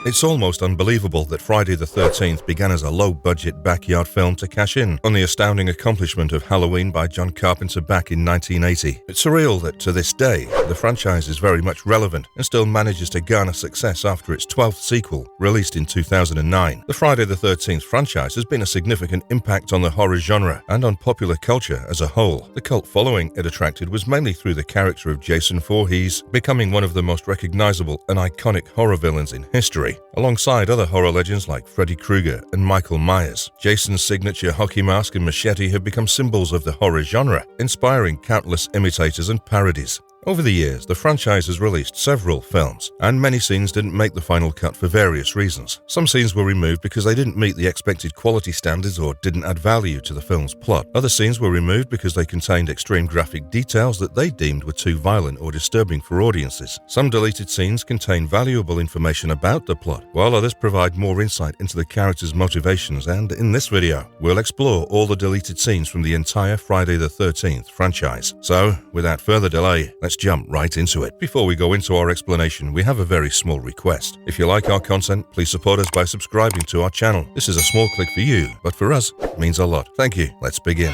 It's almost unbelievable that Friday the 13th began as a low-budget backyard film to cash in on the astounding accomplishment of Halloween by John Carpenter back in 1980. It's surreal that, to this day, the franchise is very much relevant and still manages to garner success after its 12th sequel, released in 2009. The Friday the 13th franchise has been a significant impact on the horror genre and on popular culture as a whole. The cult following it attracted was mainly through the character of Jason Voorhees, becoming one of the most recognizable and iconic horror villains in history. Alongside other horror legends like Freddy Krueger and Michael Myers, Jason's signature hockey mask and machete have become symbols of the horror genre, inspiring countless imitators and parodies. Over the years, the franchise has released several films, and many scenes didn't make the final cut for various reasons. Some scenes were removed because they didn't meet the expected quality standards or didn't add value to the film's plot. Other scenes were removed because they contained extreme graphic details that they deemed were too violent or disturbing for audiences. Some deleted scenes contain valuable information about the plot, while others provide more insight into the characters' motivations, and in this video, we'll explore all the deleted scenes from the entire Friday the 13th franchise. So, without further delay, let's jump right into it. Before we go into our explanation, we have a very small request. If you like our content, please support us by subscribing to our channel. This is a small click for you, but for us, it means a lot. Thank you. Let's begin.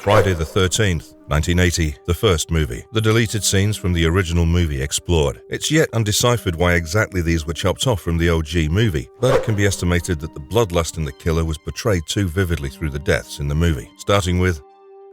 Friday the 13th, 1980, the first movie. The deleted scenes from the original movie explored. It's yet undeciphered why exactly these were chopped off from the OG movie, but it can be estimated that the bloodlust in the killer was portrayed too vividly through the deaths in the movie, starting with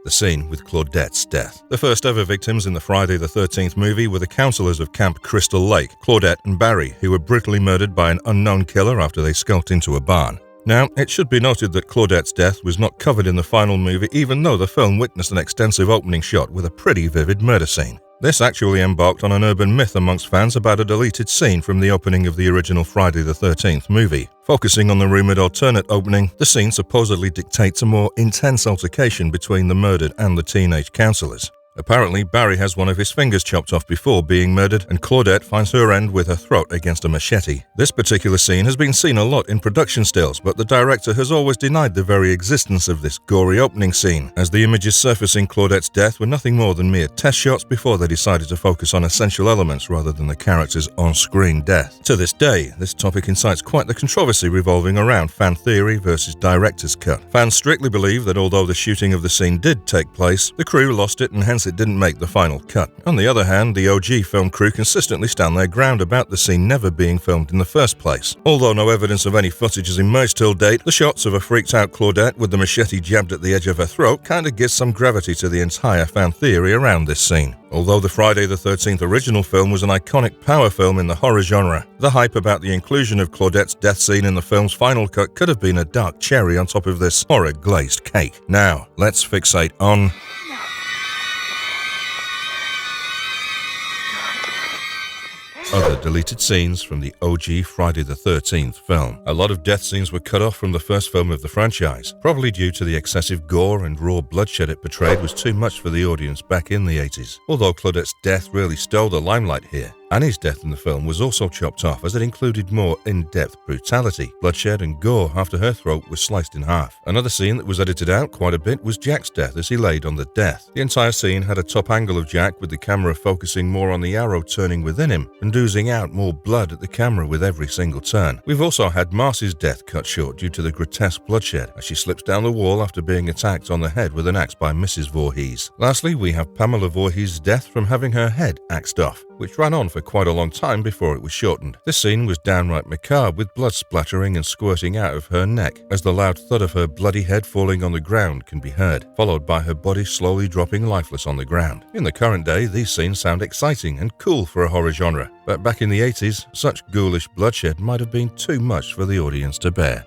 the scene with Claudette's death. The first ever victims in the Friday the 13th movie were the counselors of Camp Crystal Lake, Claudette and Barry, who were brutally murdered by an unknown killer after they skulked into a barn. Now, it should be noted that Claudette's death was not covered in the final movie, even though the film witnessed an extensive opening shot with a pretty vivid murder scene. This actually embarked on an urban myth amongst fans about a deleted scene from the opening of the original Friday the 13th movie. Focusing on the rumored alternate opening, the scene supposedly dictates a more intense altercation between the murdered and the teenage counselors. Apparently, Barry has one of his fingers chopped off before being murdered, and Claudette finds her end with her throat against a machete. This particular scene has been seen a lot in production stills, but the director has always denied the very existence of this gory opening scene, as the images surfacing Claudette's death were nothing more than mere test shots before they decided to focus on essential elements rather than the character's on-screen death. To this day, this topic incites quite the controversy revolving around fan theory versus director's cut. Fans strictly believe that although the shooting of the scene did take place, the crew lost it and hence it didn't make the final cut. On the other hand, the OG film crew consistently stand their ground about the scene never being filmed in the first place. Although no evidence of any footage has emerged till date, the shots of a freaked out Claudette with the machete jabbed at the edge of her throat kinda gives some gravity to the entire fan theory around this scene. Although the Friday the 13th original film was an iconic power film in the horror genre, the hype about the inclusion of Claudette's death scene in the film's final cut could have been a dark cherry on top of this horror-glazed cake. Now, let's fixate on other deleted scenes from the OG Friday the 13th film. A lot of death scenes were cut off from the first film of the franchise, probably due to the excessive gore and raw bloodshed it portrayed was too much for the audience back in the 80s. Although Claudette's death really stole the limelight here, Annie's death in the film was also chopped off as it included more in-depth brutality, bloodshed and gore after her throat was sliced in half. Another scene that was edited out quite a bit was Jack's death as he laid on the death. The entire scene had a top angle of Jack with the camera focusing more on the arrow turning within him and oozing out more blood at the camera with every single turn. We've also had Marcy's death cut short due to the grotesque bloodshed as she slips down the wall after being attacked on the head with an axe by Mrs. Voorhees. Lastly, we have Pamela Voorhees' death from having her head axed off, which ran on for quite a long time before it was shortened. This scene was downright macabre, with blood splattering and squirting out of her neck as the loud thud of her bloody head falling on the ground can be heard, followed by her body slowly dropping lifeless on the ground. In the current day, these scenes sound exciting and cool for a horror genre, but back in the 80s, such ghoulish bloodshed might have been too much for the audience to bear.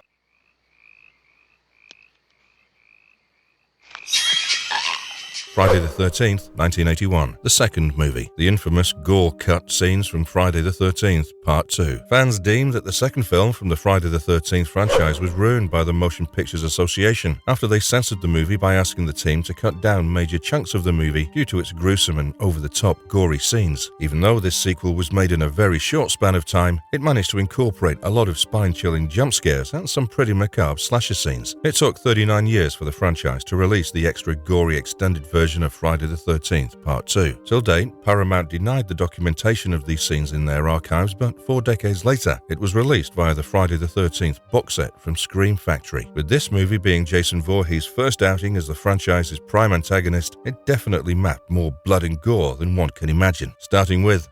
Friday the 13th, 1981, the second movie. The infamous gore cut scenes from Friday the 13th, Part 2. Fans deemed that the second film from the Friday the 13th franchise was ruined by the Motion Pictures Association after they censored the movie by asking the team to cut down major chunks of the movie due to its gruesome and over-the-top gory scenes. Even though this sequel was made in a very short span of time, it managed to incorporate a lot of spine-chilling jump scares and some pretty macabre slasher scenes. It took 39 years for the franchise to release the extra gory extended version version of Friday the 13th Part 2. Till date, Paramount denied the documentation of these scenes in their archives, but 4 decades later, it was released via the Friday the 13th box set from Scream Factory. With this movie being Jason Voorhees' first outing as the franchise's prime antagonist, it definitely mapped more blood and gore than one can imagine, starting with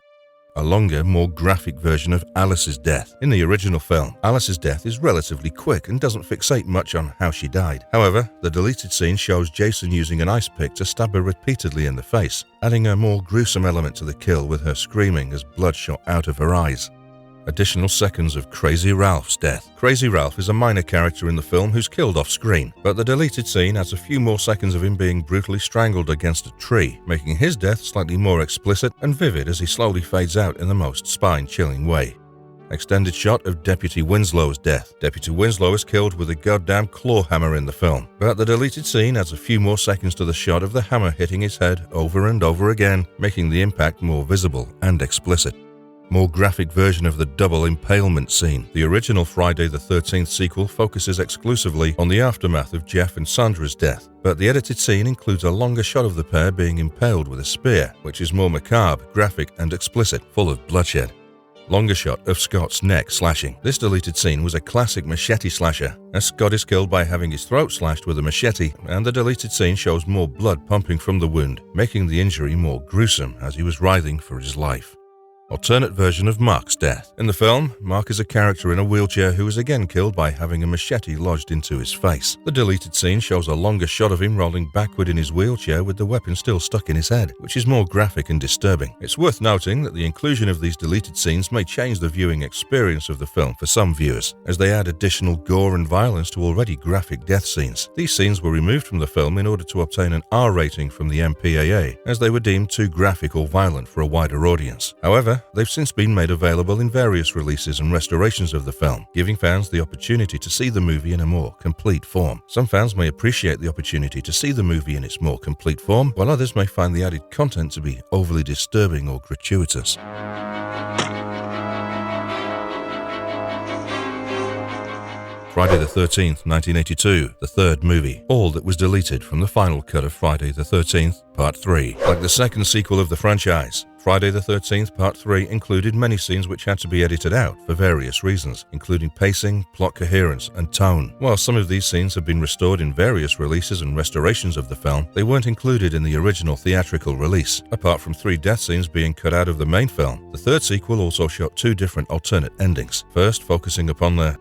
a longer, more graphic version of Alice's death. In the original film, Alice's death is relatively quick and doesn't fixate much on how she died. However, the deleted scene shows Jason using an ice pick to stab her repeatedly in the face, adding a more gruesome element to the kill with her screaming as blood shot out of her eyes. Additional seconds of Crazy Ralph's death. Crazy Ralph is a minor character in the film who's killed off-screen, but the deleted scene adds a few more seconds of him being brutally strangled against a tree, making his death slightly more explicit and vivid as he slowly fades out in the most spine-chilling way. Extended shot of Deputy Winslow's death. Deputy Winslow is killed with a goddamn claw hammer in the film, but the deleted scene adds a few more seconds to the shot of the hammer hitting his head over and over again, making the impact more visible and explicit. More graphic version of the double impalement scene. The original Friday the 13th sequel focuses exclusively on the aftermath of Jeff and Sandra's death, but the edited scene includes a longer shot of the pair being impaled with a spear, which is more macabre, graphic, and explicit, full of bloodshed. Longer shot of Scott's neck slashing. This deleted scene was a classic machete slasher, as Scott is killed by having his throat slashed with a machete, and the deleted scene shows more blood pumping from the wound, making the injury more gruesome as he was writhing for his life. Alternate version of Mark's death. In the film, Mark is a character in a wheelchair who is again killed by having a machete lodged into his face. The deleted scene shows a longer shot of him rolling backward in his wheelchair with the weapon still stuck in his head, which is more graphic and disturbing. It's worth noting that the inclusion of these deleted scenes may change the viewing experience of the film for some viewers, as they add additional gore and violence to already graphic death scenes. These scenes were removed from the film in order to obtain an R rating from the MPAA, as they were deemed too graphic or violent for a wider audience. However, they've since been made available in various releases and restorations of the film, giving fans the opportunity to see the movie in a more complete form. Some fans may appreciate the opportunity to see the movie in its more complete form, while others may find the added content to be overly disturbing or gratuitous. Friday the 13th, 1982, the third movie. All that was deleted from the final cut of Friday the 13th, Part 3. Like the second sequel of the franchise, Friday the 13th Part 3 included many scenes which had to be edited out for various reasons, including pacing, plot coherence, and tone. While some of these scenes have been restored in various releases and restorations of the film, they weren't included in the original theatrical release. Apart from 3 death scenes being cut out of the main film, the third sequel also shot 2 different alternate endings. First, focusing upon the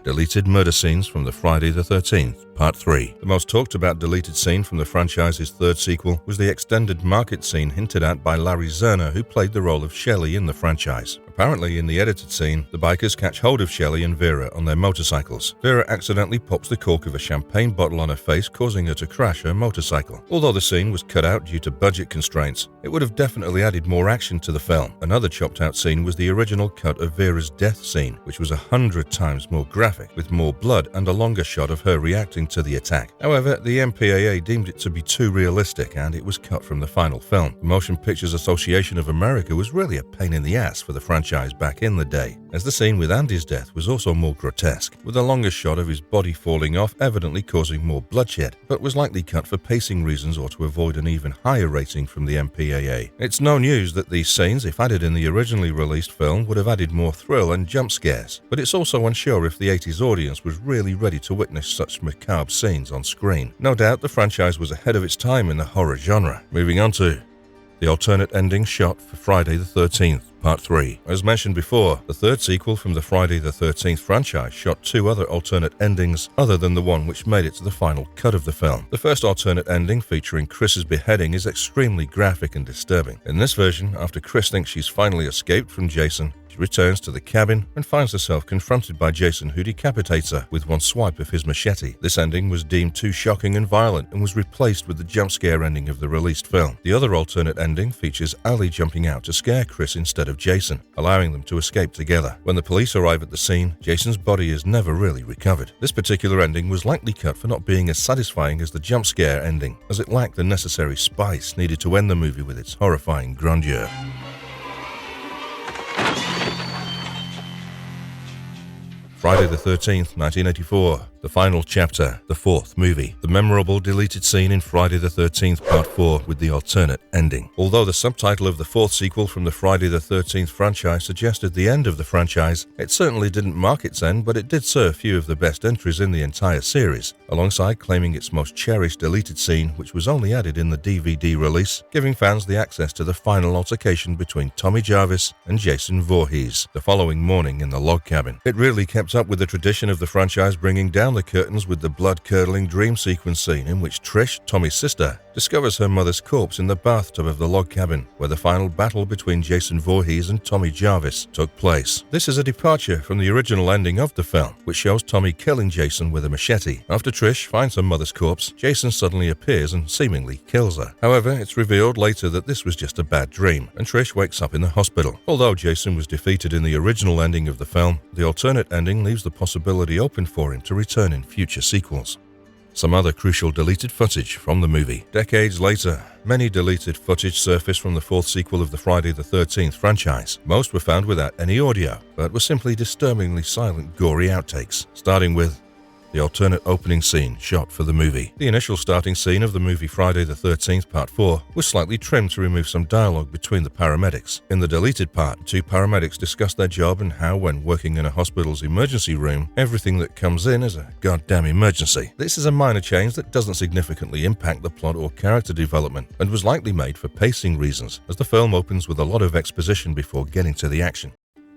deleted murder scenes from the Friday the 13th, Part 3. The most talked about deleted scene from the franchise's third sequel was the extended market scene hinted at by Larry Zerner, who played the role of Shelley in the franchise. Apparently, in the edited scene, the bikers catch hold of Shelley and Vera on their motorcycles. Vera accidentally pops the cork of a champagne bottle on her face, causing her to crash her motorcycle. Although the scene was cut out due to budget constraints, it would have definitely added more action to the film. Another chopped out scene was the original cut of Vera's death scene, which was 100 times more graphic, with more blood and a longer shot of her reacting to the attack. However, the MPAA deemed it to be too realistic and it was cut from the final film. The Motion Pictures Association of America was really a pain in the ass for the franchise back in the day, as the scene with Andy's death was also more grotesque, with a longer shot of his body falling off, evidently causing more bloodshed, but was likely cut for pacing reasons or to avoid an even higher rating from the MPAA. It's no news that these scenes, if added in the originally released film, would have added more thrill and jump scares, but it's also unsure if the 80s audience was really ready to witness such macabre scenes on screen. No doubt the franchise was ahead of its time in the horror genre. Moving on to the alternate ending shot for Friday the 13th, Part 3. As mentioned before, the third sequel from the Friday the 13th franchise shot 2 other alternate endings other than the one which made it to the final cut of the film. The first alternate ending, featuring Chris's beheading, is extremely graphic and disturbing. In this version, after Chris thinks she's finally escaped from Jason, she returns to the cabin and finds herself confronted by Jason, who decapitates her with one swipe of his machete. This ending was deemed too shocking and violent and was replaced with the jump scare ending of the released film. The other alternate ending features Ali jumping out to scare Chris instead of Jason, allowing them to escape together. When the police arrive at the scene, Jason's body is never really recovered. This particular ending was likely cut for not being as satisfying as the jump scare ending, as it lacked the necessary spice needed to end the movie with its horrifying grandeur. Friday the 13th, 1984, The final chapter, the fourth movie, the memorable deleted scene in Friday the 13th Part 4 with the alternate ending. Although the subtitle of the fourth sequel from the Friday the 13th franchise suggested the end of the franchise, it certainly didn't mark its end, but it did serve few of the best entries in the entire series, alongside claiming its most cherished deleted scene, which was only added in the DVD release, giving fans the access to the final altercation between Tommy Jarvis and Jason Voorhees the following morning in the log cabin. It really kept up with the tradition of the franchise bringing down the curtains with the blood-curdling dream sequence scene in which Trish, Tommy's sister, discovers her mother's corpse in the bathtub of the log cabin, where the final battle between Jason Voorhees and Tommy Jarvis took place. This is a departure from the original ending of the film, which shows Tommy killing Jason with a machete. After Trish finds her mother's corpse, Jason suddenly appears and seemingly kills her. However, it's revealed later that this was just a bad dream, and Trish wakes up in the hospital. Although Jason was defeated in the original ending of the film, the alternate ending leaves the possibility open for him to return in future sequels. Some other crucial deleted footage from the movie. Decades later, many deleted footage surfaced from the fourth sequel of the Friday the 13th franchise. Most were found without any audio, but were simply disturbingly silent, gory outtakes, starting with the alternate opening scene shot for the movie. The initial starting scene of the movie Friday the 13th Part 4 was slightly trimmed to remove some dialogue between the paramedics. In the deleted part, two paramedics discuss their job and how, when working in a hospital's emergency room, everything that comes in is a goddamn emergency. This is a minor change that doesn't significantly impact the plot or character development, and was likely made for pacing reasons, as the film opens with a lot of exposition before getting to the action.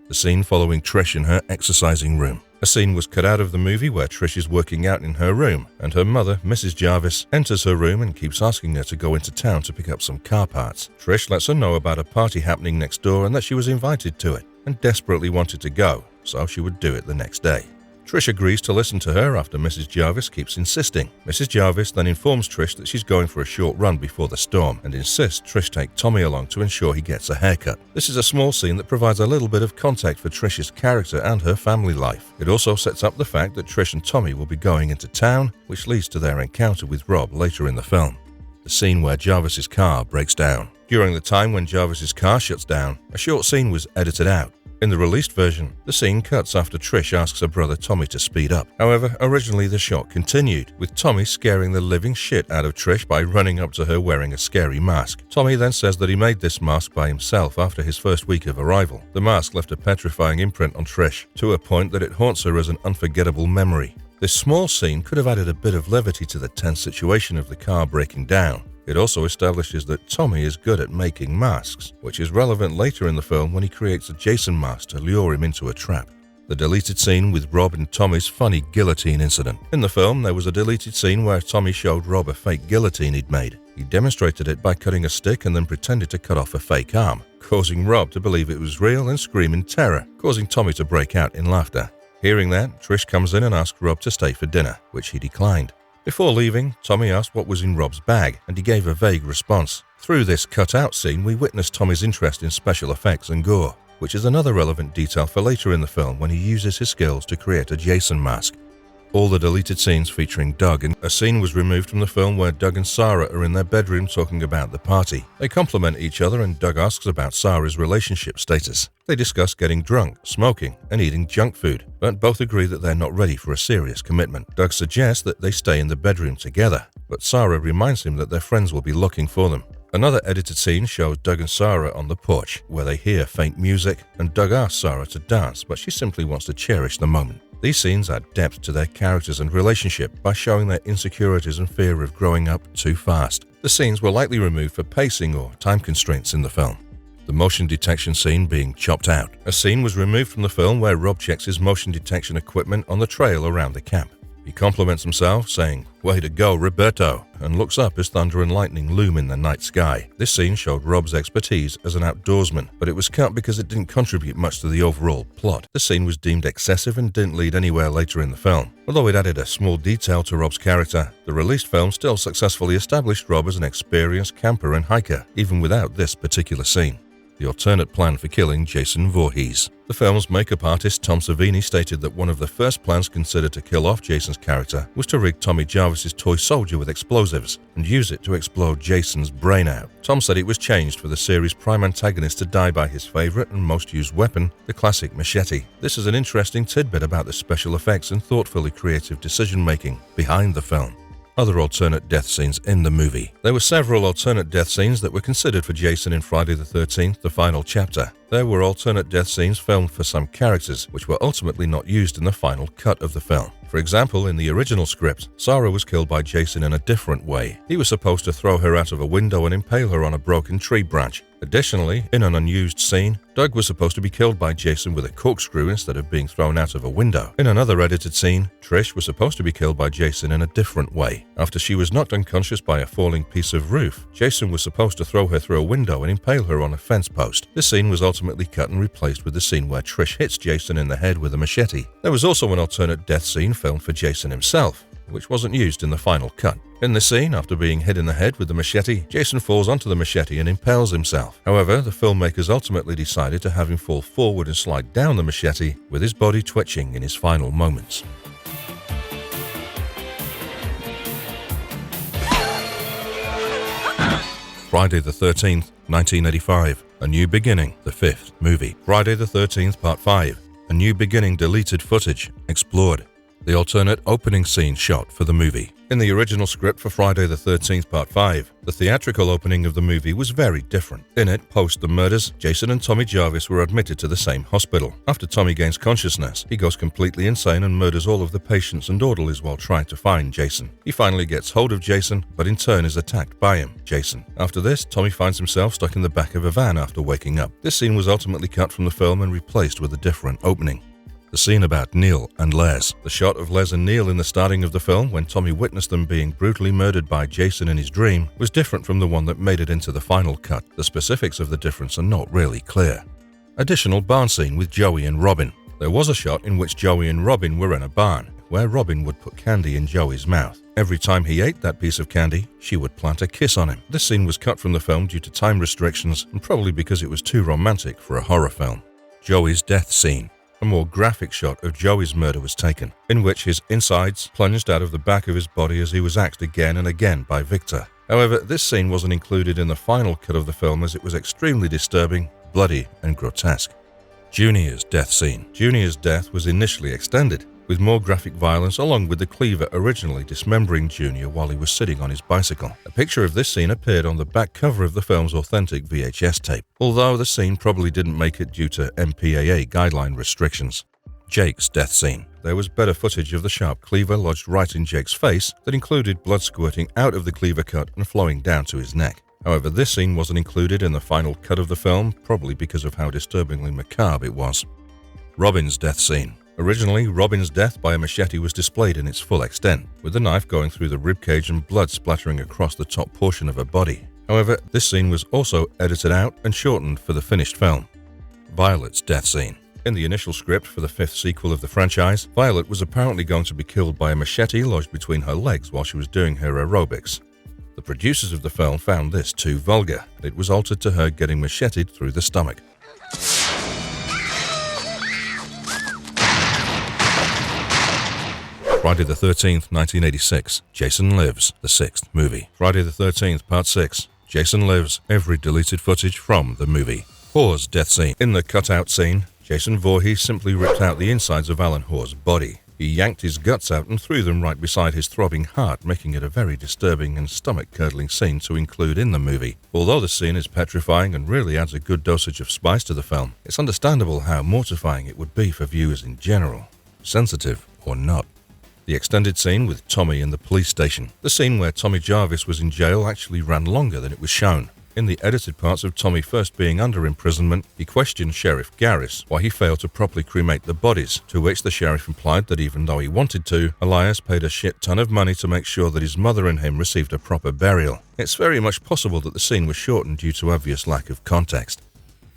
The scene following Trish in her exercising room. A scene was cut out of the movie where Trish is working out in her room, and her mother, Mrs. Jarvis, enters her room and keeps asking her to go into town to pick up some car parts. Trish lets her know about a party happening next door and that she was invited to it, and desperately wanted to go, so she would do it the next day. Trish agrees to listen to her after Mrs. Jarvis keeps insisting. Mrs. Jarvis then informs Trish that she's going for a short run before the storm and insists Trish take Tommy along to ensure he gets a haircut. This is a small scene that provides a little bit of context for Trish's character and her family life. It also sets up the fact that Trish and Tommy will be going into town, which leads to their encounter with Rob later in the film. The scene where Jarvis's car breaks down. During the time when Jarvis's car shuts down, a short scene was edited out. In the released version, the scene cuts after Trish asks her brother Tommy to speed up. However, originally the shot continued, with Tommy scaring the living shit out of Trish by running up to her wearing a scary mask. Tommy then says that he made this mask by himself after his first week of arrival. The mask left a petrifying imprint on Trish, to a point that it haunts her as an unforgettable memory. This small scene could have added a bit of levity to the tense situation of the car breaking down. It also establishes that Tommy is good at making masks, which is relevant later in the film when he creates a Jason mask to lure him into a trap. The deleted scene with Rob and Tommy's funny guillotine incident. In the film, there was a deleted scene where Tommy showed Rob a fake guillotine he'd made. He demonstrated it by cutting a stick and then pretended to cut off a fake arm, causing Rob to believe it was real and scream in terror, causing Tommy to break out in laughter. Hearing that, Trish comes in and asks Rob to stay for dinner, which he declined. Before leaving, Tommy asked what was in Rob's bag, and he gave a vague response. Through this cut-out scene, we witness Tommy's interest in special effects and gore, which is another relevant detail for later in the film when he uses his skills to create a Jason mask. All the deleted scenes featuring Doug, and a scene was removed from the film where Doug and Sarah are in their bedroom talking about the party. They compliment each other and Doug asks about Sarah's relationship status. They discuss getting drunk, smoking, and eating junk food, but both agree that they're not ready for a serious commitment. Doug suggests that they stay in the bedroom together, but Sarah reminds him that their friends will be looking for them. Another edited scene shows Doug and Sarah on the porch, where they hear faint music, and Doug asks Sarah to dance, but she simply wants to cherish the moment. These scenes add depth to their characters and relationship by showing their insecurities and fear of growing up too fast. The scenes were likely removed for pacing or time constraints in the film. The motion detection scene being chopped out. A scene was removed from the film where Rob checks his motion detection equipment on the trail around the camp. He compliments himself, saying, "Way to go, Roberto," and looks up as thunder and lightning loom in the night sky. This scene showed Rob's expertise as an outdoorsman, but it was cut because it didn't contribute much to the overall plot. The scene was deemed excessive and didn't lead anywhere later in the film. Although it added a small detail to Rob's character, the released film still successfully established Rob as an experienced camper and hiker, even without this particular scene. the alternate plan for killing Jason Voorhees. The film's makeup artist Tom Savini stated that one of the first plans considered to kill off Jason's character was to rig Tommy Jarvis's toy soldier with explosives and use it to explode Jason's brain out. Tom said it was changed for the series' prime antagonist to die by his favorite and most used weapon, the classic machete. This is an interesting tidbit about the special effects and thoughtfully creative decision-making behind the film. Other alternate death scenes in the movie. There were several alternate death scenes that were considered for Jason in Friday the 13th, the final chapter. There were alternate death scenes filmed for some characters, which were ultimately not used in the final cut of the film. For example, in the original script, Sarah was killed by Jason in a different way. He was supposed to throw her out of a window and impale her on a broken tree branch. Additionally, in an unused scene, Doug was supposed to be killed by Jason with a corkscrew instead of being thrown out of a window. In another edited scene, Trish was supposed to be killed by Jason in a different way. After she was knocked unconscious by a falling piece of roof, Jason was supposed to throw her through a window and impale her on a fence post. This scene was ultimately cut and replaced with the scene where Trish hits Jason in the head with a machete. There was also an alternate death scene filmed for Jason himself, which wasn't used in the final cut. In this scene, after being hit in the head with the machete, Jason falls onto the machete and impales himself. However, the filmmakers ultimately decided to have him fall forward and slide down the machete, with his body twitching in his final moments. Friday the 13th, 1985, A New Beginning, the fifth movie. Friday the 13th, Part 5, A New Beginning deleted footage, explored. The alternate opening scene shot for the movie. In the original script for Friday the 13th Part 5, the theatrical opening of the movie was very different. In it, post the murders, Jason and Tommy Jarvis were admitted to the same hospital. After Tommy gains consciousness, he goes completely insane and murders all of the patients and orderlies while trying to find Jason. He finally gets hold of Jason, but in turn is attacked by him, Jason. After this, Tommy finds himself stuck in the back of a van after waking up. This scene was ultimately cut from the film and replaced with a different opening. The scene about Neil and Les. The shot of Les and Neil in the starting of the film, when Tommy witnessed them being brutally murdered by Jason in his dream, was different from the one that made it into the final cut. The specifics of the difference are not really clear. Additional barn scene with Joey and Robin. There was a shot in which Joey and Robin were in a barn, where Robin would put candy in Joey's mouth. Every time he ate that piece of candy, she would plant a kiss on him. This scene was cut from the film due to time restrictions and probably because it was too romantic for a horror film. Joey's death scene. A more graphic shot of Joey's murder was taken, in which his insides plunged out of the back of his body as he was axed again and again by Victor. However, this scene wasn't included in the final cut of the film as it was extremely disturbing, bloody, and grotesque. Junior's death scene. Junior's death was initially extended, with more graphic violence along with the cleaver originally dismembering Junior while he was sitting on his bicycle. A picture of this scene appeared on the back cover of the film's authentic VHS tape, although the scene probably didn't make it due to MPAA guideline restrictions. Jake's death scene. There was better footage of the sharp cleaver lodged right in Jake's face that included blood squirting out of the cleaver cut and flowing down to his neck. However, this scene wasn't included in the final cut of the film, probably because of how disturbingly macabre it was. Robin's death scene. Originally, Robin's death by a machete was displayed in its full extent, with the knife going through the ribcage and blood splattering across the top portion of her body. However, this scene was also edited out and shortened for the finished film. Violet's death scene. In the initial script for the fifth sequel of the franchise, Violet was apparently going to be killed by a machete lodged between her legs while she was doing her aerobics. The producers of the film found this too vulgar, and it was altered to her getting macheted through the stomach. Friday the 13th, 1986, Jason Lives, the sixth movie. Friday the 13th, Part 6, Jason Lives, every deleted footage from the movie. Hoar's death scene. In the cutout scene, Jason Voorhees simply ripped out the insides of Alan Hoar's body. He yanked his guts out and threw them right beside his throbbing heart, making it a very disturbing and stomach-curdling scene to include in the movie. Although the scene is petrifying and really adds a good dosage of spice to the film, it's understandable how mortifying it would be for viewers in general, sensitive or not. The extended scene with Tommy in the police station. The scene where Tommy Jarvis was in jail actually ran longer than it was shown. In the edited parts of Tommy first being under imprisonment, he questioned Sheriff Garris why he failed to properly cremate the bodies, to which the sheriff implied that even though he wanted to, Elias paid a shit ton of money to make sure that his mother and him received a proper burial. It's very much possible that the scene was shortened due to obvious lack of context.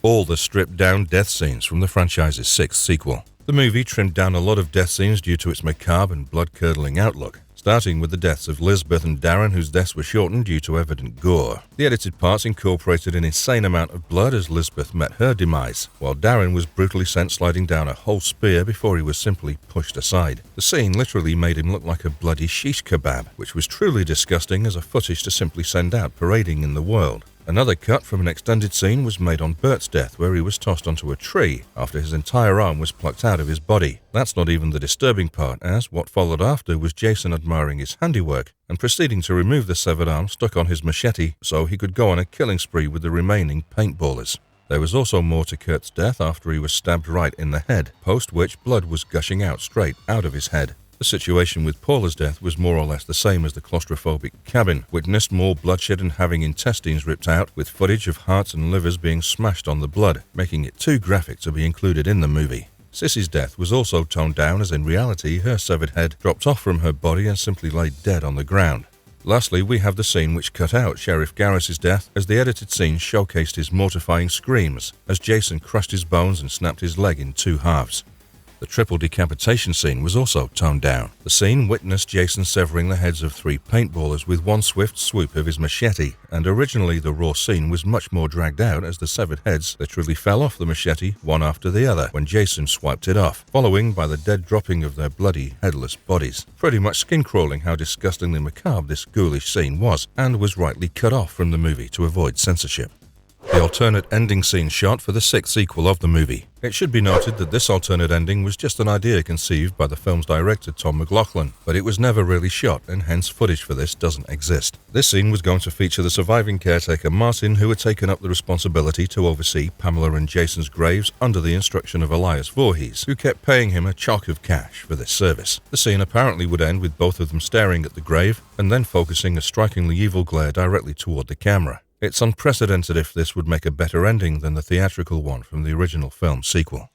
All the stripped-down death scenes from the franchise's sixth sequel. The movie trimmed down a lot of death scenes due to its macabre and blood-curdling outlook. starting with the deaths of Lisbeth and Darren, whose deaths were shortened due to evident gore. The edited parts incorporated an insane amount of blood as Lisbeth met her demise, while Darren was brutally sent sliding down a whole spear before he was simply pushed aside. The scene literally made him look like a bloody shish kebab, which was truly disgusting as a footage to simply send out parading in the world. Another cut from an extended scene was made on Bert's death, where he was tossed onto a tree after his entire arm was plucked out of his body. That's not even the disturbing part, as what followed after was Jason admiring his handiwork and proceeding to remove the severed arm stuck on his machete so he could go on a killing spree with the remaining paintballers. There was also more to Kurt's death after he was stabbed right in the head, post which blood was gushing out straight out of his head. The situation with Paula's death was more or less the same as the claustrophobic cabin, witnessed more bloodshed and having intestines ripped out, with footage of hearts and livers being smashed on the blood, making it too graphic to be included in the movie. Sissy's death was also toned down as in reality her severed head dropped off from her body and simply lay dead on the ground. Lastly, we have the scene which cut out Sheriff Garris's death, as the edited scene showcased his mortifying screams as Jason crushed his bones and snapped his leg in two halves. The triple decapitation scene was also toned down. The scene witnessed Jason severing the heads of 3 paintballers with one swift swoop of his machete, and originally the raw scene was much more dragged out as the severed heads literally fell off the machete one after the other when Jason swiped it off, following by the dead dropping of their bloody, headless bodies. Pretty much skin-crawling how disgustingly macabre this ghoulish scene was, and was rightly cut off from the movie to avoid censorship. The alternate ending scene shot for the 6th sequel of the movie. It should be noted that this alternate ending was just an idea conceived by the film's director Tom McLoughlin, but it was never really shot and hence footage for this doesn't exist. This scene was going to feature the surviving caretaker Martin, who had taken up the responsibility to oversee Pamela and Jason's graves under the instruction of Elias Voorhees, who kept paying him a chunk of cash for this service. The scene apparently would end with both of them staring at the grave and then focusing a strikingly evil glare directly toward the camera. It's unprecedented if this would make a better ending than the theatrical one from the original film sequel.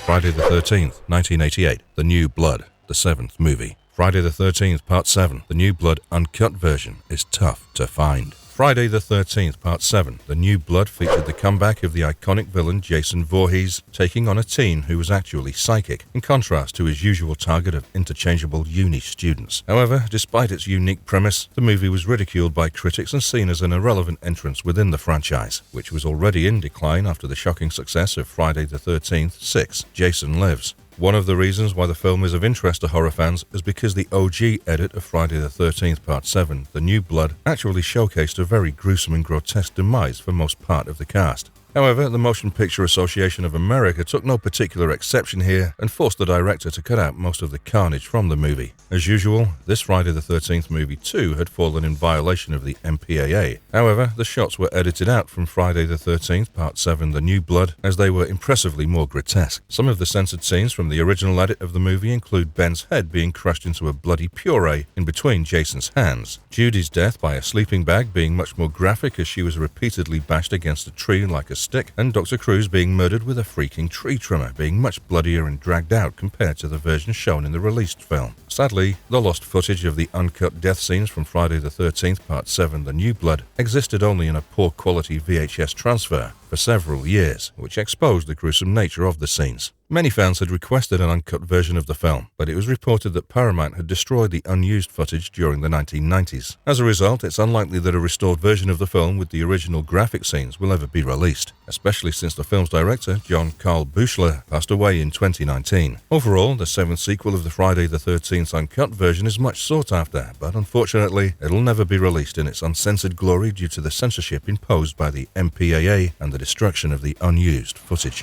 Friday the 13th, 1988, The New Blood, the 7th movie. Friday the 13th, Part 7, The New Blood uncut version is tough to find. Friday the 13th, Part 7, The New Blood featured the comeback of the iconic villain Jason Voorhees taking on a teen who was actually psychic, in contrast to his usual target of interchangeable uni students. However, despite its unique premise, the movie was ridiculed by critics and seen as an irrelevant entrance within the franchise, which was already in decline after the shocking success of Friday the 13th 6, Jason Lives. One of the reasons why the film is of interest to horror fans is because the OG edit of Friday the 13th Part 7, The New Blood, actually showcased a very gruesome and grotesque demise for most part of the cast. However, the Motion Picture Association of America took no particular exception here and forced the director to cut out most of the carnage from the movie. As usual, this Friday the 13th movie too had fallen in violation of the MPAA. However, the shots were edited out from Friday the 13th Part 7 The New Blood as they were impressively more grotesque. Some of the censored scenes from the original edit of the movie include Ben's head being crushed into a bloody puree in between Jason's hands, Judy's death by a sleeping bag being much more graphic as she was repeatedly bashed against a tree like a stick, and Dr. Cruz being murdered with a freaking tree trimmer being much bloodier and dragged out compared to the version shown in the released film. Sadly, the lost footage of the uncut death scenes from Friday the 13th Part 7 The New Blood existed only in a poor quality VHS transfer for several years, which exposed the gruesome nature of the scenes. Many fans had requested an uncut version of the film, but it was reported that Paramount had destroyed the unused footage during the 1990s. As a result, it's unlikely that a restored version of the film with the original graphic scenes will ever be released, especially since the film's director, John Carl Buechler, passed away in 2019. Overall, the 7th sequel of the Friday the 13th uncut version is much sought after, but unfortunately, it'll never be released in its uncensored glory due to the censorship imposed by the MPAA and the destruction of the unused footage.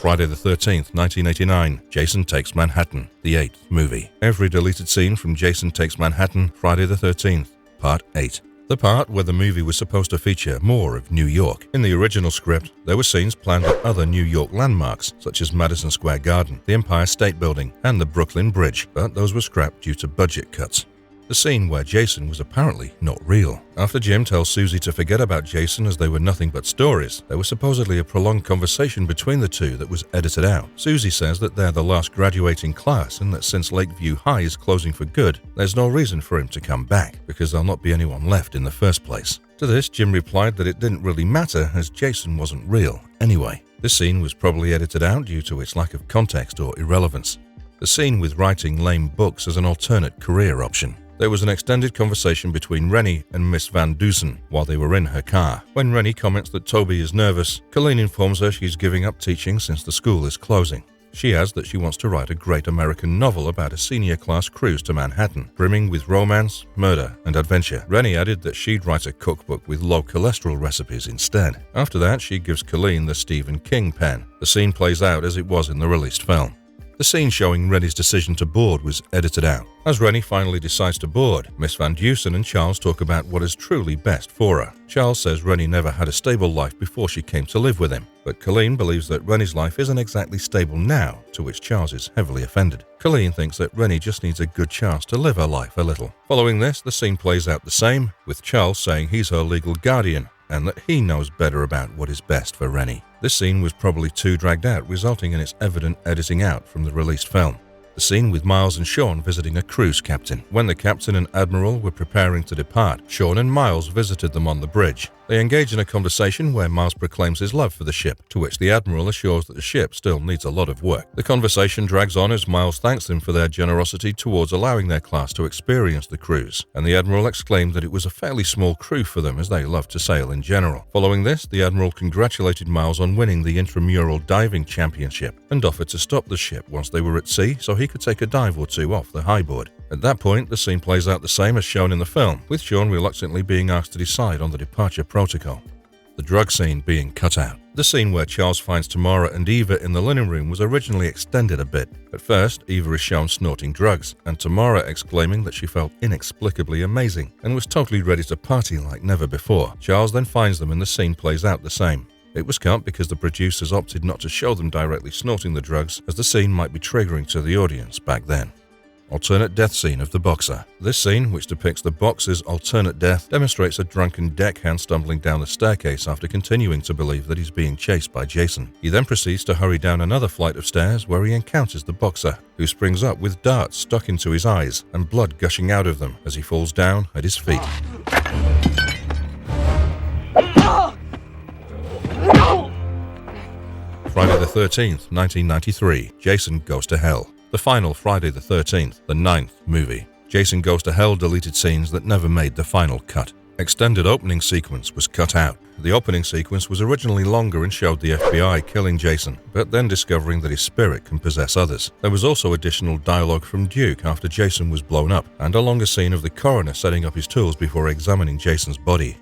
Friday the 13th, 1989, Jason Takes Manhattan, the 8th movie. Every deleted scene from Jason Takes Manhattan, Friday the 13th, Part 8. The part where the movie was supposed to feature more of New York. In the original script, there were scenes planned at other New York landmarks, such as Madison Square Garden, the Empire State Building, and the Brooklyn Bridge, but those were scrapped due to budget cuts. the scene where Jason was apparently not real. After Jim tells Susie to forget about Jason as they were nothing but stories, there was supposedly a prolonged conversation between the two that was edited out. Susie says that they're the last graduating class and that since Lakeview High is closing for good, there's no reason for him to come back, because there'll not be anyone left in the first place. To this, Jim replied that it didn't really matter as Jason wasn't real anyway. This scene was probably edited out due to its lack of context or irrelevance. The scene with writing lame books as an alternate career option. There was an extended conversation between Rennie and Miss Van Dusen while they were in her car. When Rennie comments that Toby is nervous, Colleen informs her she's giving up teaching since the school is closing. She adds that she wants to write a great American novel about a senior class cruise to Manhattan, brimming with romance, murder, and adventure. Rennie added that she'd write a cookbook with low cholesterol recipes instead. After that, she gives Colleen the Stephen King pen. The scene plays out as it was in the released film. The scene showing Rennie's decision to board was edited out. As Rennie finally decides to board, Miss Van Dusen and Charles talk about what is truly best for her. Charles says Rennie never had a stable life before she came to live with him, but Colleen believes that Rennie's life isn't exactly stable now, to which Charles is heavily offended. Colleen thinks that Rennie just needs a good chance to live her life a little. Following this, the scene plays out the same, with Charles saying he's her legal guardian, and that he knows better about what is best for Rennie. This scene was probably too dragged out, resulting in its evident editing out from the released film. The scene with Miles and Sean visiting a cruise captain. When the captain and admiral were preparing to depart, Sean and Miles visited them on the bridge. They engage in a conversation where Miles proclaims his love for the ship, to which the admiral assures that the ship still needs a lot of work. The conversation drags on as Miles thanks them for their generosity towards allowing their class to experience the cruise, and the admiral exclaimed that it was a fairly small crew for them as they love to sail in general. Following this, the admiral congratulated Miles on winning the intramural diving championship and offered to stop the ship once they were at sea so he could take a dive or two off the highboard. At that point, the scene plays out the same as shown in the film, with Sean reluctantly being asked to decide on the departure protocol. The drug scene being cut out. The scene where Charles finds Tamara and Eva in the linen room was originally extended a bit. At first, Eva is shown snorting drugs, and Tamara exclaiming that she felt inexplicably amazing and was totally ready to party like never before. Charles then finds them and the scene plays out the same. It was cut because the producers opted not to show them directly snorting the drugs, as the scene might be triggering to the audience back then. Alternate death scene of the boxer. This scene, which depicts the boxer's alternate death, demonstrates a drunken deckhand stumbling down the staircase after continuing to believe that he's being chased by Jason. He then proceeds to hurry down another flight of stairs where he encounters the boxer, who springs up with darts stuck into his eyes and blood gushing out of them as he falls down at his feet. Friday the 13th, 1993. Jason Goes to Hell. The final Friday the 13th, the 9th movie. Jason Goes to Hell deleted scenes that never made the final cut. Extended opening sequence was cut out. The opening sequence was originally longer and showed the FBI killing Jason, but then discovering that his spirit can possess others. There was also additional dialogue from Duke after Jason was blown up, and a longer scene of the coroner setting up his tools before examining Jason's body.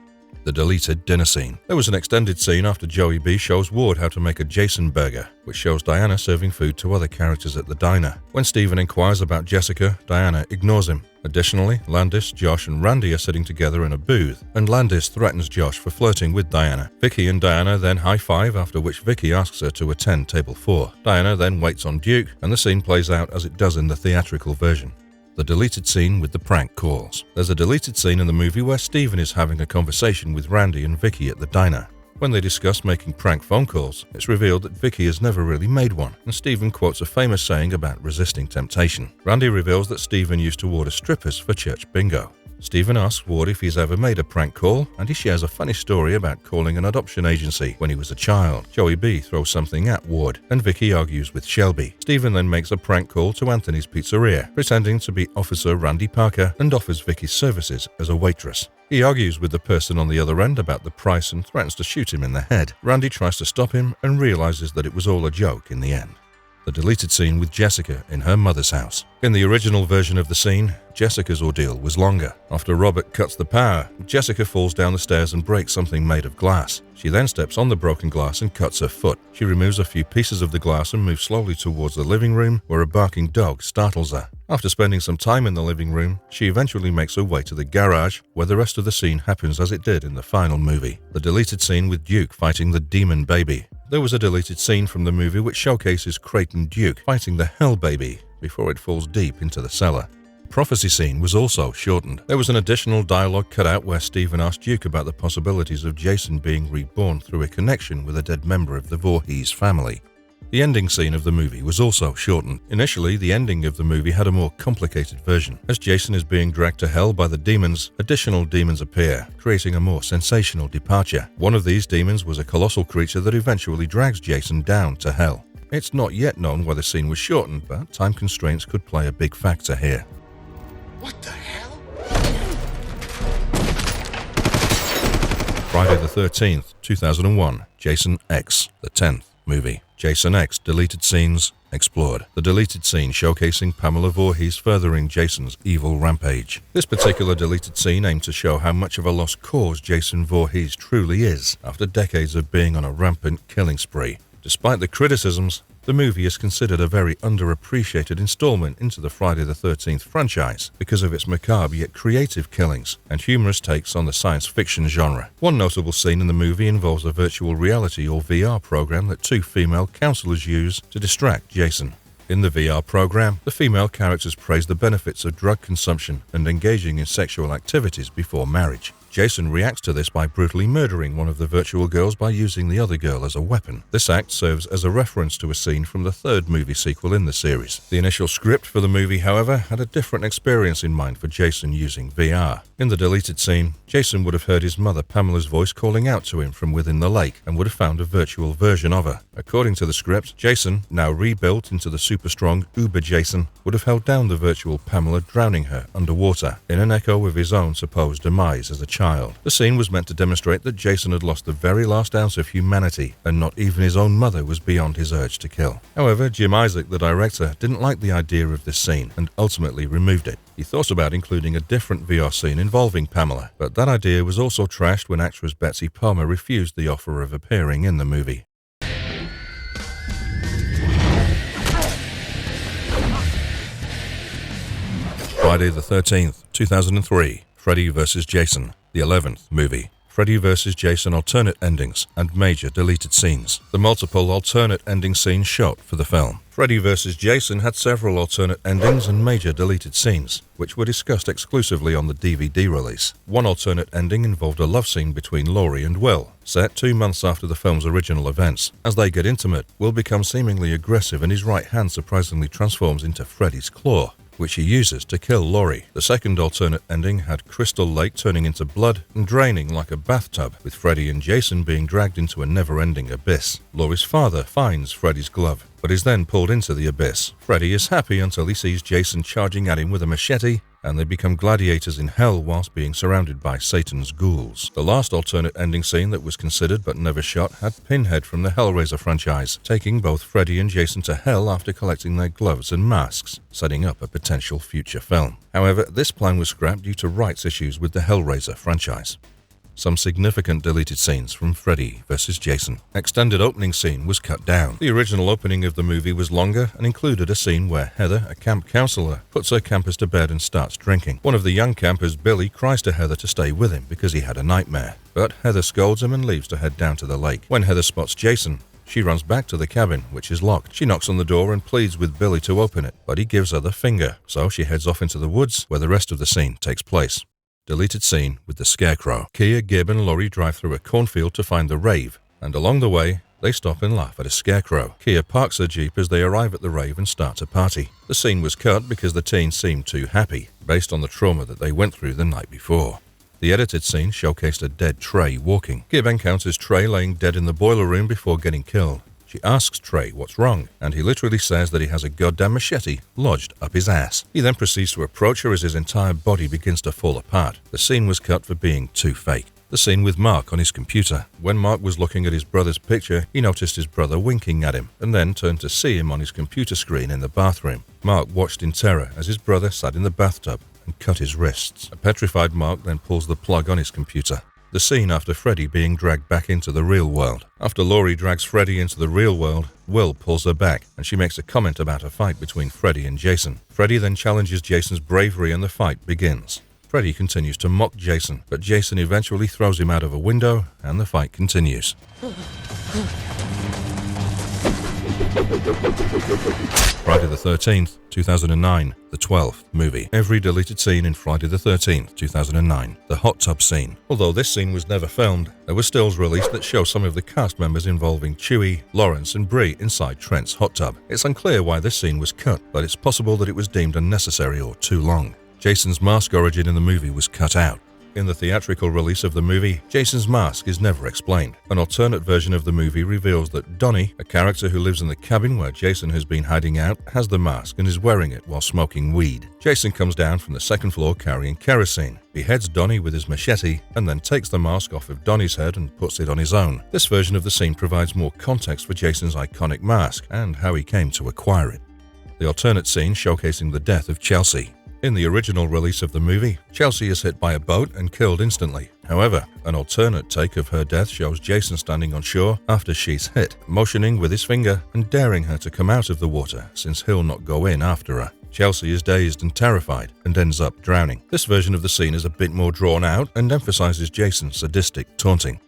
The deleted dinner scene. There was an extended scene after Joey B shows Ward how to make a Jason burger, which shows Diana serving food to other characters at the diner. When Steven inquires about Jessica, Diana ignores him. Additionally, Landis, Josh, and Randy are sitting together in a booth, and Landis threatens Josh for flirting with Diana. Vicky and Diana then high-five, after which Vicky asks her to attend table 4. Diana then waits on Duke, and the scene plays out as it does in the theatrical version. The deleted scene with the prank calls. There's a deleted scene in the movie where Steven is having a conversation with Randy and Vicky at the diner. When they discuss making prank phone calls, it's revealed that Vicky has never really made one, and Steven quotes a famous saying about resisting temptation. Randy reveals that Steven used to order strippers for church bingo. Steven asks Ward if he's ever made a prank call, and he shares a funny story about calling an adoption agency when he was a child. Joey B throws something at Ward, and Vicky argues with Shelby. Steven then makes a prank call to Anthony's Pizzeria, pretending to be Officer Randy Parker, and offers Vicky's services as a waitress. He argues with the person on the other end about the price and threatens to shoot him in the head. Randy tries to stop him and realizes that it was all a joke in the end. The deleted scene with Jessica in her mother's house. In the original version of the scene, Jessica's ordeal was longer. After Robert cuts the power, Jessica falls down the stairs and breaks something made of glass. She then steps on the broken glass and cuts her foot. She removes a few pieces of the glass and moves slowly towards the living room, where a barking dog startles her. After spending some time in the living room, she eventually makes her way to the garage, where the rest of the scene happens as it did in the final movie. The deleted scene with Duke fighting the demon baby. There was a deleted scene from the movie which showcases Creighton Duke fighting the Hell Baby before it falls deep into the cellar. prophecy scene was also shortened. There was an additional dialogue cut out where Stephen asked Duke about the possibilities of Jason being reborn through a connection with a dead member of the Voorhees family. The ending scene of the movie was also shortened. Initially, the ending of the movie had a more complicated version. As Jason is being dragged to hell by the demons, additional demons appear, creating a more sensational departure. One of these demons was a colossal creature that eventually drags Jason down to hell. It's not yet known why the scene was shortened, but time constraints could play a big factor here. What the hell? Friday the 13th, 2001, Jason X, the 10th movie. Jason X deleted scenes explored. The deleted scene showcasing Pamela Voorhees furthering Jason's evil rampage. This particular deleted scene aimed to show how much of a lost cause Jason Voorhees truly is after decades of being on a rampant killing spree. Despite the criticisms, the movie is considered a very underappreciated installment into the Friday the 13th franchise because of its macabre yet creative killings and humorous takes on the science fiction genre. One notable scene in the movie involves a virtual reality or VR program that two female counselors use to distract Jason. In the VR program, the female characters praise the benefits of drug consumption and engaging in sexual activities before marriage. Jason reacts to this by brutally murdering one of the virtual girls by using the other girl as a weapon. This act serves as a reference to a scene from the third movie sequel in the series. The initial script for the movie, however, had a different experience in mind for Jason using VR. In the deleted scene, Jason would have heard his mother Pamela's voice calling out to him from within the lake and would have found a virtual version of her. According to the script, Jason, now rebuilt into the super strong Uber Jason, would have held down the virtual Pamela, drowning her underwater, in an echo of his own supposed demise as a child. The scene was meant to demonstrate that Jason had lost the very last ounce of humanity, and not even his own mother was beyond his urge to kill. However, Jim Isaac, the director, didn't like the idea of this scene and ultimately removed it. He thought about including a different VR scene involving Pamela, but that idea was also trashed when actress Betsy Palmer refused the offer of appearing in the movie. Friday the 13th, 2003, Freddy vs. Jason, the 11th movie. Freddy vs. Jason alternate endings and major deleted scenes. The multiple alternate ending scenes shot for the film. Freddy vs. Jason had several alternate endings and major deleted scenes, which were discussed exclusively on the DVD release. One alternate ending involved a love scene between Laurie and Will, set 2 months after the film's original events. As they get intimate, Will becomes seemingly aggressive and his right hand surprisingly transforms into Freddy's claw, which he uses to kill Laurie. The second alternate ending had Crystal Lake turning into blood and draining like a bathtub, with Freddy and Jason being dragged into a never-ending abyss. Laurie's father finds Freddy's glove, but is then pulled into the abyss. Freddy is happy until he sees Jason charging at him with a machete, and they become gladiators in hell whilst being surrounded by Satan's ghouls. The last alternate ending scene that was considered but never shot had Pinhead from the Hellraiser franchise, taking both Freddy and Jason to hell after collecting their gloves and masks, setting up a potential future film. However, this plan was scrapped due to rights issues with the Hellraiser franchise. Some significant deleted scenes from Freddy vs. Jason. Extended opening scene was cut down. The original opening of the movie was longer and included a scene where Heather, a camp counselor, puts her campers to bed and starts drinking. One of the young campers, Billy, cries to Heather to stay with him because he had a nightmare. But Heather scolds him and leaves to head down to the lake. When Heather spots Jason, she runs back to the cabin, which is locked. She knocks on the door and pleads with Billy to open it, but he gives her the finger. So she heads off into the woods where the rest of the scene takes place. Deleted scene with the Scarecrow. Kia, Gib, and Laurie drive through a cornfield to find the rave, and along the way, they stop and laugh at a Scarecrow. Kia parks her Jeep as they arrive at the rave and start a party. The scene was cut because the teens seemed too happy, based on the trauma that they went through the night before. The edited scene showcased a dead Trey walking. Gib encounters Trey laying dead in the boiler room before getting killed. She asks Trey what's wrong, and he literally says that he has a goddamn machete lodged up his ass. He then proceeds to approach her as his entire body begins to fall apart. The scene was cut for being too fake. The scene with Mark on his computer. When Mark was looking at his brother's picture, he noticed his brother winking at him, and then turned to see him on his computer screen in the bathroom. Mark watched in terror as his brother sat in the bathtub and cut his wrists. A petrified Mark then pulls the plug on his computer. The scene after Freddy being dragged back into the real world. After Laurie drags Freddy into the real world, Will pulls her back, and she makes a comment about a fight between Freddy and Jason. Freddy then challenges Jason's bravery and the fight begins. Freddy continues to mock Jason, but Jason eventually throws him out of a window, and the fight continues. Friday the 13th, 2009, the 12th movie. Every deleted scene in Friday the 13th, 2009, the hot tub scene. Although this scene was never filmed, there were stills released that show some of the cast members involving Chewie, Lawrence and Bree inside Trent's hot tub. It's unclear why this scene was cut, but it's possible that it was deemed unnecessary or too long. Jason's mask origin in the movie was cut out. In the theatrical release of the movie, Jason's mask is never explained. An alternate version of the movie reveals that Donnie, a character who lives in the cabin where Jason has been hiding out, has the mask and is wearing it while smoking weed. Jason comes down from the second floor carrying kerosene, beheads Donnie with his machete, and then takes the mask off of Donnie's head and puts it on his own. This version of the scene provides more context for Jason's iconic mask and how he came to acquire it. The alternate scene showcasing the death of Chelsea. In the original release of the movie, Chelsea is hit by a boat and killed instantly. However, an alternate take of her death shows Jason standing on shore after she's hit, motioning with his finger and daring her to come out of the water since he'll not go in after her. Chelsea is dazed and terrified and ends up drowning. This version of the scene is a bit more drawn out and emphasizes Jason's sadistic taunting.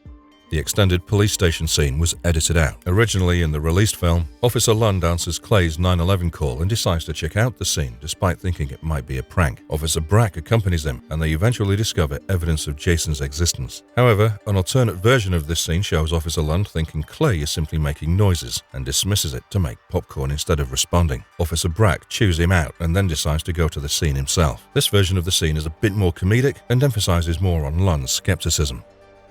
The extended police station scene was edited out. Originally in the released film, Officer Lund answers Clay's 911 call and decides to check out the scene despite thinking it might be a prank. Officer Brack accompanies him and they eventually discover evidence of Jason's existence. However, an alternate version of this scene shows Officer Lund thinking Clay is simply making noises and dismisses it to make popcorn instead of responding. Officer Brack chews him out and then decides to go to the scene himself. This version of the scene is a bit more comedic and emphasizes more on Lund's skepticism.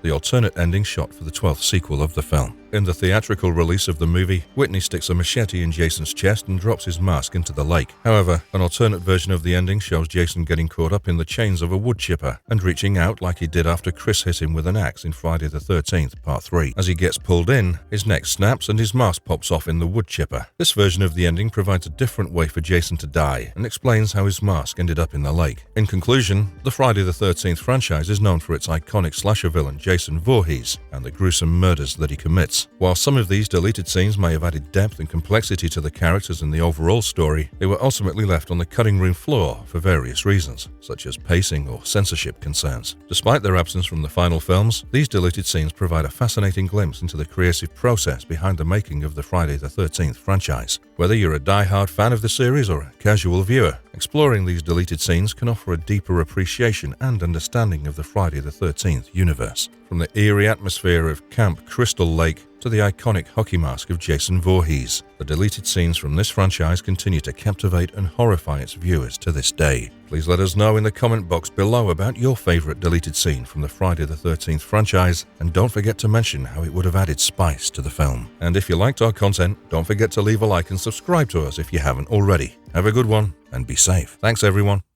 The alternate ending shot for the 12th sequel of the film. In the theatrical release of the movie, Whitney sticks a machete in Jason's chest and drops his mask into the lake. However, an alternate version of the ending shows Jason getting caught up in the chains of a wood chipper and reaching out like he did after Chris hit him with an axe in Friday the 13th, Part 3. As he gets pulled in, his neck snaps and his mask pops off in the wood chipper. This version of the ending provides a different way for Jason to die and explains how his mask ended up in the lake. In conclusion, the Friday the 13th franchise is known for its iconic slasher villain Jason Voorhees and the gruesome murders that he commits. While some of these deleted scenes may have added depth and complexity to the characters and the overall story, they were ultimately left on the cutting room floor for various reasons, such as pacing or censorship concerns. Despite their absence from the final films, these deleted scenes provide a fascinating glimpse into the creative process behind the making of the Friday the 13th franchise. Whether you're a die-hard fan of the series or a casual viewer, exploring these deleted scenes can offer a deeper appreciation and understanding of the Friday the 13th universe. From the eerie atmosphere of Camp Crystal Lake to the iconic hockey mask of Jason Voorhees, the deleted scenes from this franchise continue to captivate and horrify its viewers to this day. Please let us know in the comment box below about your favorite deleted scene from the Friday the 13th franchise, and don't forget to mention how it would have added spice to the film. And if you liked our content, don't forget to leave a like and subscribe to us if you haven't already. Have a good one and be safe. Thanks everyone.